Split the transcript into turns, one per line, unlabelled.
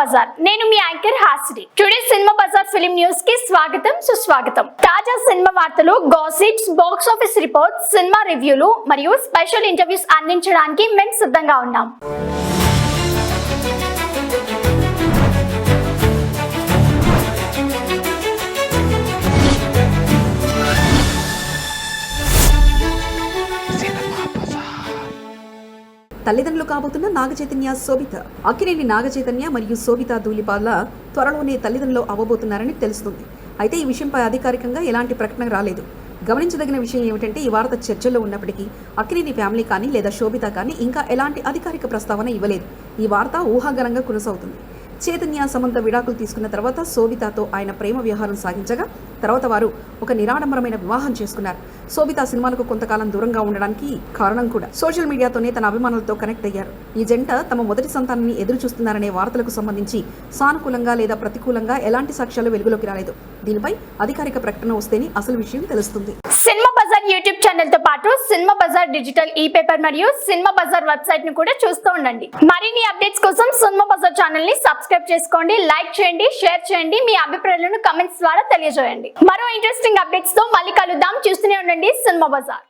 బజార్. నేను మీ anchor Hasini. Today cinema bazaar film news కి స్వాగతం, సుస్వాగతం. తాజా సినిమా వార్తలు, gossips, box office reports, cinema రివ్యూలు మరియు స్పెషల్ ఇంటర్వ్యూస్ అందించడానికి మేము సిద్ధంగా ఉన్నాం.
తల్లిదండ్రులు కాబోతున్న నాగచైతన్య, శోభిత. అక్కినేని నాగచైతన్య మరియు శోభిత ధూళిపాల త్వరలోనే తల్లిదండ్రులు అవ్వబోతున్నారని తెలుస్తుంది. అయితే ఈ విషయంపై అధికారికంగా ఎలాంటి ప్రకటన రాలేదు. గమనించదగిన విషయం ఏమిటంటే, ఈ వార్త చర్చల్లో ఉన్నప్పటికీ అక్కినేని ఫ్యామిలీ కానీ లేదా శోభిత కానీ ఇంకా ఎలాంటి అధికారిక ప్రస్తావన ఇవ్వలేదు. ఈ వార్త ఊహాగానంగా కొనసాగుతుంది. చైతన్య, సమంత విడాకులు తీసుకున్న తర్వాత శోభితతో ఆయన ప్రేమ వ్యవహారం సాగించగా తర్వాత వారు ఒక నిరాడంబరమైన వివాహం చేసుకున్నారు. శోభిత సినిమాలకు కొంతకాలం దూరంగా ఉండడానికి కారణం కూడా సోషల్ మీడియాతోనే తన అభిమానులతో కనెక్ట్ అయ్యారు. ఈ జంట తమ మొదటి సంతానాన్ని ఎదురు చూస్తున్నారనే వార్తలకు సంబంధించి సానుకూలంగా లేదా ప్రతికూలంగా ఎలాంటి సాక్ష్యాలు వెలుగులోకి రాలేదు. దీనిపై అధికారిక ప్రకటన వస్తేనే అసలు విషయం తెలుస్తుంది.
సినిమా బజార్ యూట్యూబ్ ఛానల్ తో పాటు సినిమా బజార్ డిజిటల్ ఈ పేపర్ మరియు సినిమా బజార్ వెబ్సైట్ ను కూడా చూస్తూ ఉండండి. మరిన్ని అప్డేట్స్ కోసం సినిమా బజార్ ఛానల్ ని సబ్స్క్రైబ్ చేసుకోండి, లైక్ చేయండి, షేర్ చేయండి, మీ అభిప్రాయాలను కమెంట్స్ ద్వారా తెలియజేయండి. మరో ఇంట్రెస్టింగ్ అప్డేట్స్ తో మళ్ళీ కలుద్దాం. చూస్తూనే ఉండండి సినిమా బజార్.